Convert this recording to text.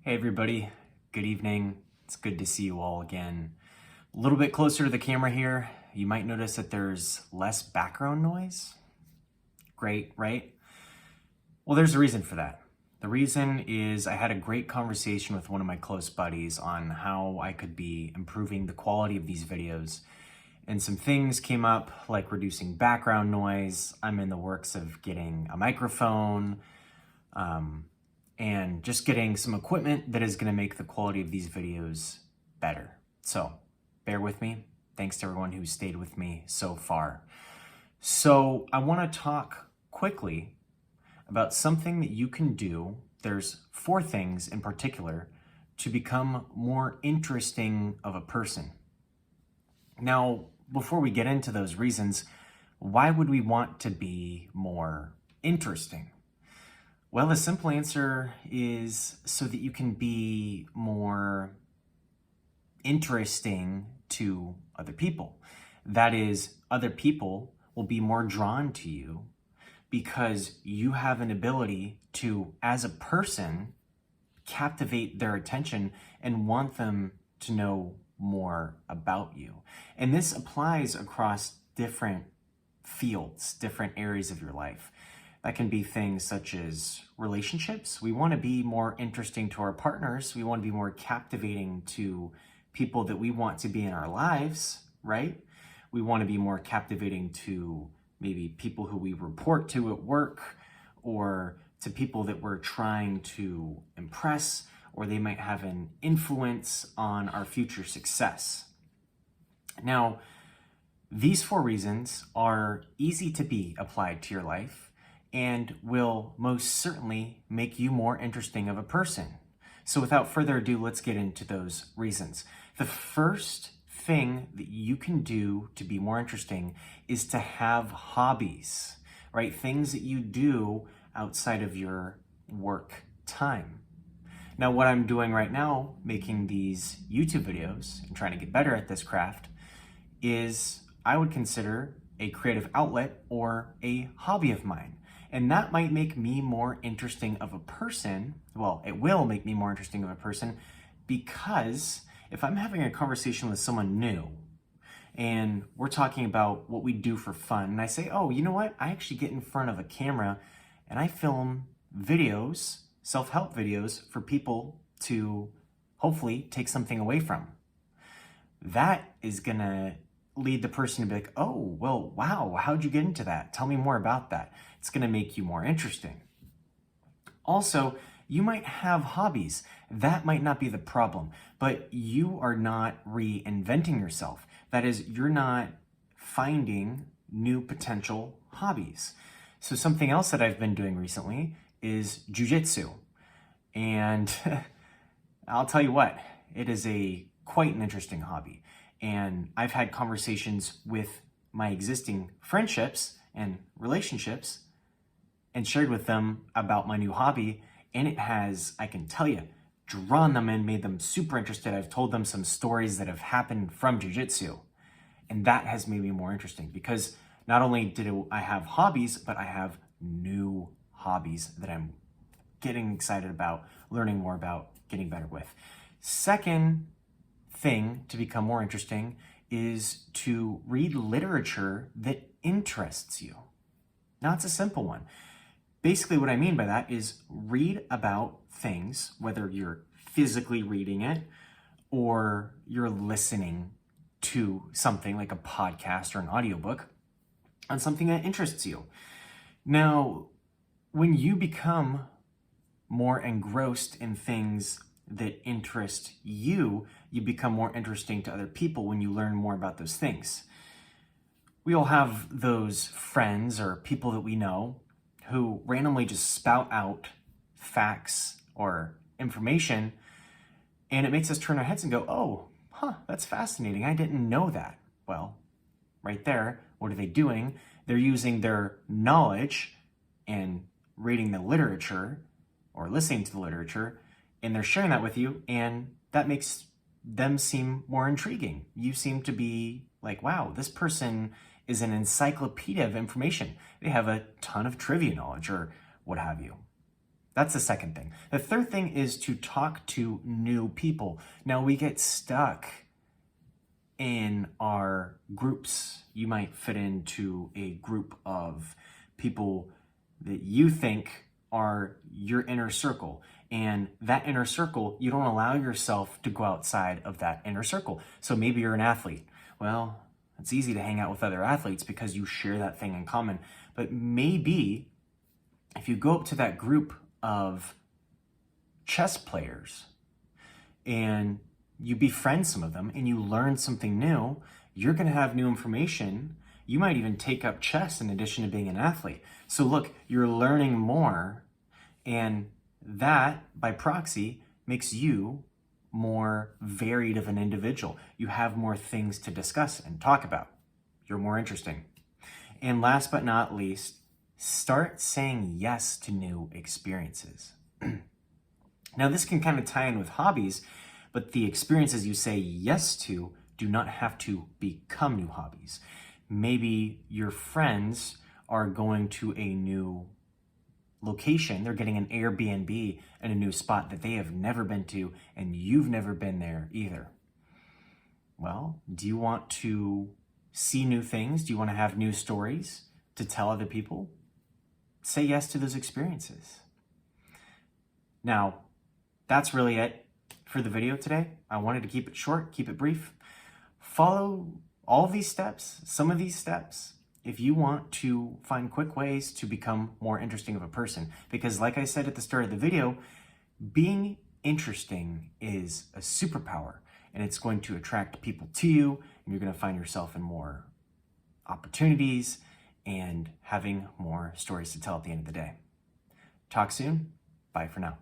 Hey everybody, good evening. It's good to see you all again. A little bit closer to the camera here, you might notice that there's less background noise. Great, right? Well, there's a reason for that. The reason is I had a great conversation with one of my close buddies on how I could be improving the quality of these videos. And some things came up like reducing background noise. I'm in the works of getting a microphone, and just getting some equipment that is going to make the quality of these videos better. So bear with me. Thanks to everyone who stayed with me so far. So I want to talk quickly about something that you can do. There's 4 things in particular to become more interesting of a person. Now, before we get into those reasons, why would we want to be more interesting? Well, the simple answer is so that you can be more interesting to other people. That is, other people will be more drawn to you because you have an ability to, as a person, captivate their attention and want them to know more about you. And this applies across different fields, different areas of your life. That can be things such as relationships. We want to be more interesting to our partners. We want to be more captivating to people that we want to be in our lives, right? We want to be more captivating to maybe people who we report to at work, or to people that we're trying to impress, or they might have an influence on our future success. Now, these 4 reasons are easy to be applied to your life and will most certainly make you more interesting of a person. So without further ado, let's get into those reasons. The first thing that you can do to be more interesting is to have hobbies, right? Things that you do outside of your work time. Now, what I'm doing right now, making these YouTube videos and trying to get better at this craft, is I would consider a creative outlet or a hobby of mine. And that might make me more interesting of a person. Well, it will make me more interesting of a person, because if I'm having a conversation with someone new and we're talking about what we do for fun, and I say, oh, you know what? I actually get in front of a camera and I film videos, self-help videos for people to hopefully take something away from. That is gonna lead the person to be like, oh, well, wow, how'd you get into that? Tell me more about that. It's gonna make you more interesting. Also, you might have hobbies. That might not be the problem, but you are not reinventing yourself. That is, you're not finding new potential hobbies. So something else that I've been doing recently is jujitsu. And I'll tell you what, it is quite an interesting hobby. And I've had conversations with my existing friendships and relationships and shared with them about my new hobby. And it has, I can tell you, drawn them in, made them super interested. I've told them some stories that have happened from jiu-jitsu. And that has made me more interesting, because not only did I have hobbies, but I have new hobbies that I'm getting excited about, learning more about, getting better with. Second thing to become more interesting is to read literature that interests you. Now, it's a simple one. Basically, what I mean by that is read about things, whether you're physically reading it or you're listening to something like a podcast or an audiobook on something that interests you. Now, when you become more engrossed in things that interest you, you become more interesting to other people when you learn more about those things. We all have those friends or people that we know who randomly just spout out facts or information, and it makes us turn our heads and go, oh, that's fascinating. I didn't know that. Well, right there, what are they doing? They're using their knowledge and reading the literature or listening to the literature, and they're sharing that with you, and that makes them seem more intriguing. You seem to be like, wow, this person is an encyclopedia of information. They have a ton of trivia knowledge or what have you. That's the second thing. The third thing is to talk to new people. Now, we get stuck in our groups. You might fit into a group of people that you think are your inner circle. And that inner circle, you don't allow yourself to go outside of that inner circle. So maybe you're an athlete. Well, it's easy to hang out with other athletes because you share that thing in common. But maybe if you go up to that group of chess players and you befriend some of them and you learn something new, you're going to have new information. You might even take up chess in addition to being an athlete. So look, you're learning more, and that, by proxy, makes you more varied of an individual. You have more things to discuss and talk about. You're more interesting. And last but not least, start saying yes to new experiences. Now, this can kind of tie in with hobbies, but the experiences you say yes to do not have to become new hobbies. Maybe your friends are going to a new location. They're getting an Airbnb in a new spot that they have never been to, and you've never been there either. Well, do you want to see new things? Do you want to have new stories to tell other people? Say yes to those experiences. Now, that's really it for the video today. I wanted to keep it short, keep it brief. Follow all of these steps, some of these steps, if you want to find quick ways to become more interesting of a person. Because like I said at the start of the video, being interesting is a superpower, and it's going to attract people to you, and you're going to find yourself in more opportunities and having more stories to tell at the end of the day. Talk soon. Bye for now.